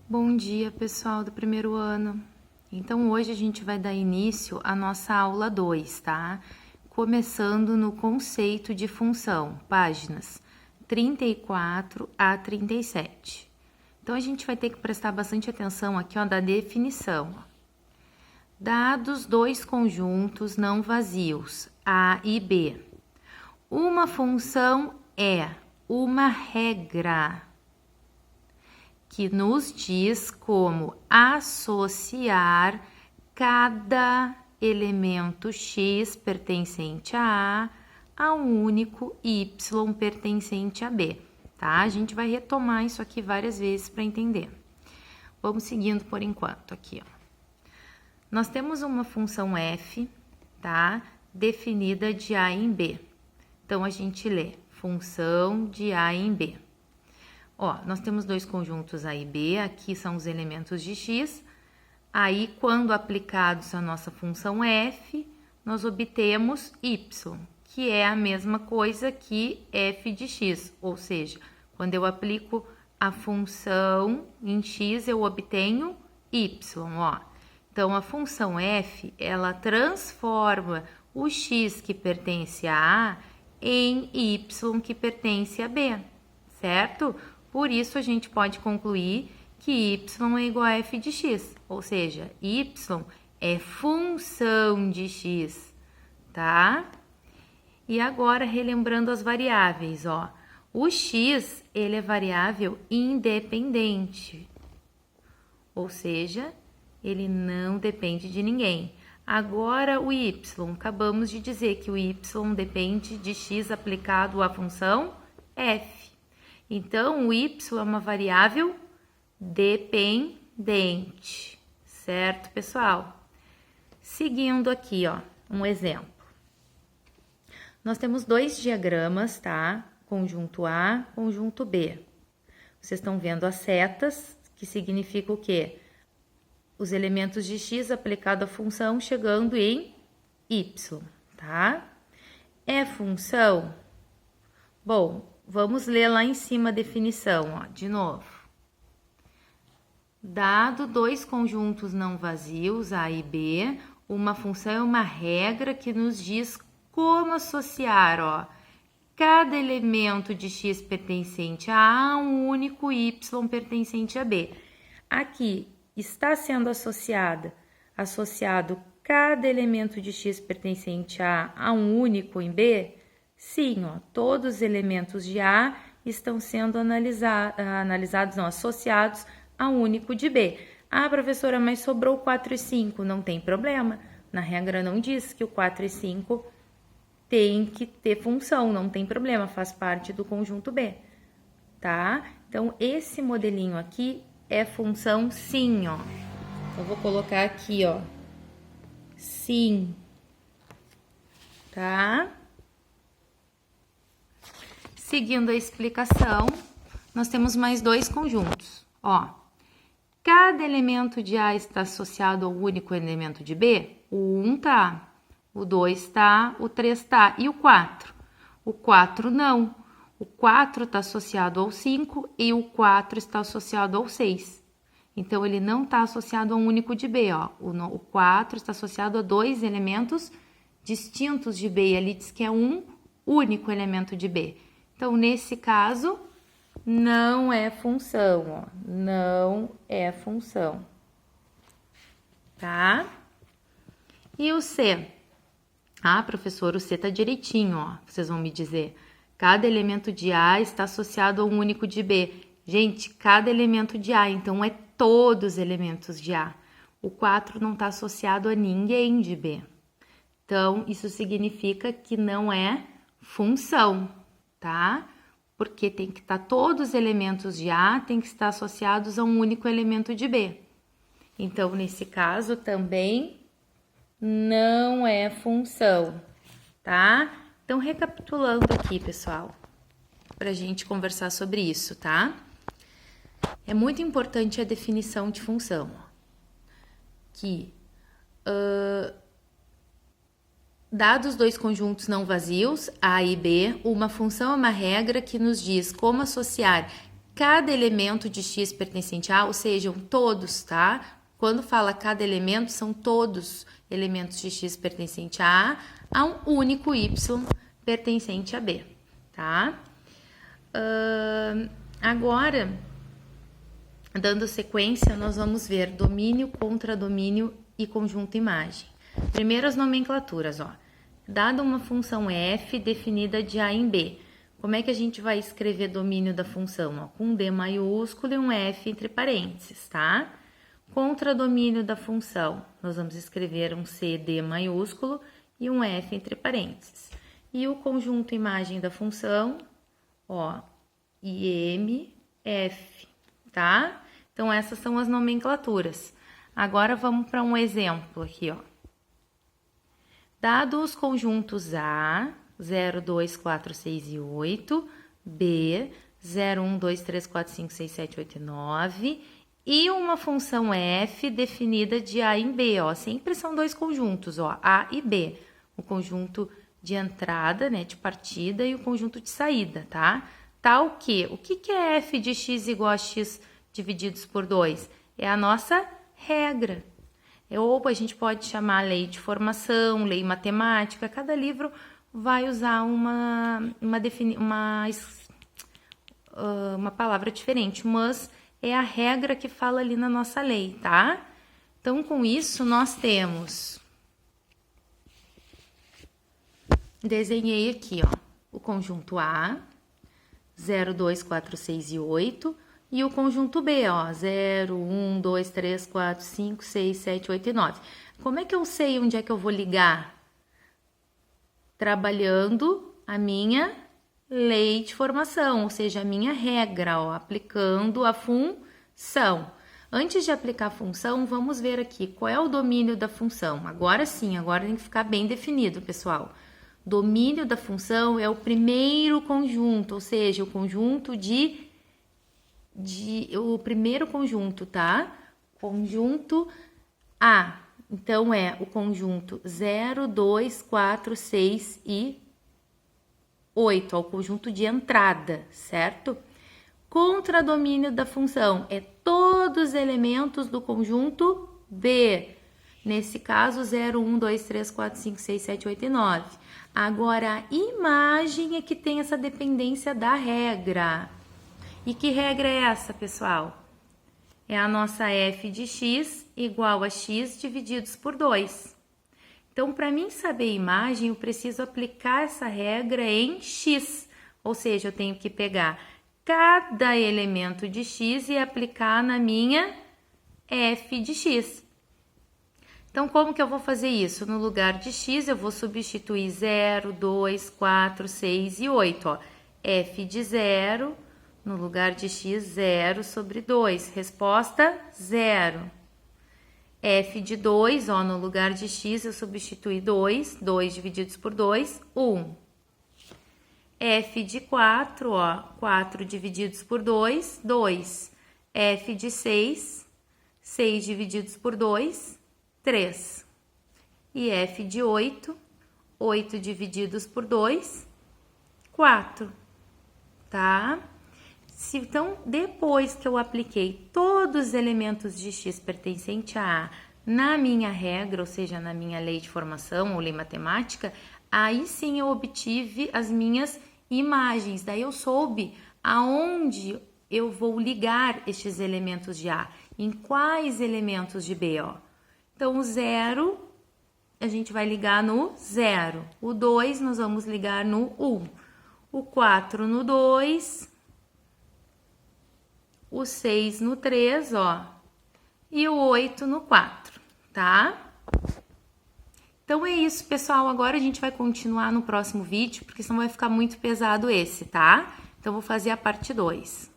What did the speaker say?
Bom dia, pessoal do primeiro ano. Então, hoje a gente vai dar início à nossa aula 2, tá? Começando no conceito de função, páginas 34 a 37. Então, a gente vai ter que prestar bastante atenção aqui, ó, da definição. Dados dois conjuntos não vazios, A e B. Uma função é uma regra que nos diz como associar cada elemento x pertencente a um único y pertencente a b, tá? A gente vai retomar isso aqui várias vezes para entender. Vamos seguindo por enquanto aqui, ó. Nós temos uma função f, tá? Definida de a em b. Então, a gente lê função de a em b. Ó, nós temos dois conjuntos A e B, aqui são os elementos de x. Aí, quando aplicados a nossa função f, nós obtemos y, que é a mesma coisa que f de x. Ou seja, quando eu aplico a função em x, eu obtenho y, ó. Então, a função f, ela transforma o x que pertence a em y que pertence a b, certo? Por isso, a gente pode concluir que y é igual a f de x, ou seja, y é função de x, tá? E agora, relembrando as variáveis, ó. O x, ele é variável independente, ou seja, ele não depende de ninguém. Agora, o y, acabamos de dizer que o y depende de x aplicado à função f. Então, o y é uma variável dependente, certo, pessoal? Seguindo aqui, ó, um exemplo. Nós temos dois diagramas, tá? Conjunto A, conjunto B. Vocês estão vendo as setas, que significa o quê? Os elementos de x aplicado à função chegando em y, tá? É função? Bom, vamos ler lá em cima a definição, ó, de novo. Dado dois conjuntos não vazios, A e B, uma função é uma regra que nos diz como associar, ó, cada elemento de x pertencente a um único y pertencente a b. Aqui está sendo associado cada elemento de x pertencente a um único em b? Sim, ó, todos os elementos de A estão sendo associados a um único de B. Ah, professora, mas sobrou 4 e 5, não tem problema. Na regra não diz que o 4 e 5 tem que ter função, não tem problema, faz parte do conjunto B, tá? Então, esse modelinho aqui é função sim, ó. Eu vou colocar aqui, ó, sim, tá? Seguindo a explicação, nós temos mais dois conjuntos, ó. Cada elemento de A está associado ao único elemento de B? O 1 tá, o 2 tá, o 3 tá, e o 4? O 4 não. O 4 está associado ao 5 e o 4 está associado ao 6. Então, ele não está associado a um único de B, ó. O 4 está associado a dois elementos distintos de B, e ali diz que é um único elemento de B. Então, nesse caso, não é função, ó. Não é função. Tá? E o C? Ah, professor, o C tá direitinho, ó. Vocês vão me dizer. Cada elemento de A está associado a um único de B. Gente, cada elemento de A, então é todos os elementos de A. O 4 não está associado a ninguém de B. Então, isso significa que não é função, tá? Porque tem que estar todos os elementos de A, tem que estar associados a um único elemento de B. Então, nesse caso, também não é função, tá? Então, recapitulando aqui, pessoal, para a gente conversar sobre isso, tá? É muito importante a definição de função, ó, que dados dois conjuntos não vazios, A e B, uma função é uma regra que nos diz como associar cada elemento de X pertencente a A, ou seja, todos, tá? Quando fala cada elemento, são todos elementos de X pertencente a um único Y pertencente a B, tá? Agora, dando sequência, nós vamos ver domínio, contradomínio e conjunto imagem. Primeiro as nomenclaturas, ó. Dada uma função f definida de A em B, como é que a gente vai escrever domínio da função? Ó, com um D maiúsculo e um F entre parênteses, tá? Contradomínio da função, nós vamos escrever um CD maiúsculo e um F entre parênteses. E o conjunto imagem da função, ó, IM, F, tá? Então, essas são as nomenclaturas. Agora, vamos para um exemplo aqui, ó. Dados os conjuntos A, 0, 2, 4, 6 e 8, B, 0, 1, 2, 3, 4, 5, 6, 7, 8 e 9, e uma função f definida de A em B, ó. Sempre são dois conjuntos, ó, A e B. O conjunto de entrada, né, de partida, e o conjunto de saída, tá? Tal que, o que é f de x igual a x divididos por 2? É a nossa regra. Ou a gente pode chamar lei de formação, lei matemática, cada livro vai usar uma palavra diferente, mas é a regra que fala ali na nossa lei, tá? Então, com isso, nós temos... Desenhei aqui, ó, o conjunto A, 0, 2, 4, 6 e 8, e o conjunto B, ó, 0, 1, 2, 3, 4, 5, 6, 7, 8 e 9. Como é que eu sei onde é que eu vou ligar? Trabalhando a minha lei de formação, ou seja, a minha regra, ó, aplicando a função. Antes de aplicar a função, vamos ver aqui qual é o domínio da função. Agora sim, agora tem que ficar bem definido, pessoal. Domínio da função é o primeiro conjunto, ou seja, o conjunto o primeiro conjunto, tá? Conjunto A. Então, é o conjunto 0, 2, 4, 6 e 8, é o conjunto de entrada, certo? Contradomínio da função é todos os elementos do conjunto B. Nesse caso, 0, 1, 2, 3, 4, 5, 6, 7, 8 e 9. Agora, a imagem é que tem essa dependência da regra. E que regra é essa, pessoal? É a nossa f de x igual a x divididos por 2. Então, para mim saber a imagem, eu preciso aplicar essa regra em x. Ou seja, eu tenho que pegar cada elemento de x e aplicar na minha f de x. Então, como que eu vou fazer isso? No lugar de x, eu vou substituir 0, 2, 4, 6 e 8. Ó. F de 0, no lugar de x, 0 sobre 2. Resposta, 0. F de 2, ó, no lugar de x, eu substituí 2. 2 divididos por 2, 1. F de 4, ó, 4 divididos por 2, 2. F de 6, 6 divididos por 2, 3. E F de 8, 8 divididos por 2, 4. Tá? Então, depois que eu apliquei todos os elementos de x pertencente a na minha regra, ou seja, na minha lei de formação ou lei matemática, aí sim eu obtive as minhas imagens. Daí eu soube aonde eu vou ligar estes elementos de A, em quais elementos de B, ó. Então, o 0, a gente vai ligar no 0. O 2, nós vamos ligar no 1. O 4 no 2. O 6 no 3, ó. E o 8 no 4, tá? Então, é isso, pessoal. Agora a gente vai continuar no próximo vídeo, porque senão vai ficar muito pesado esse, tá? Então, vou fazer a parte 2.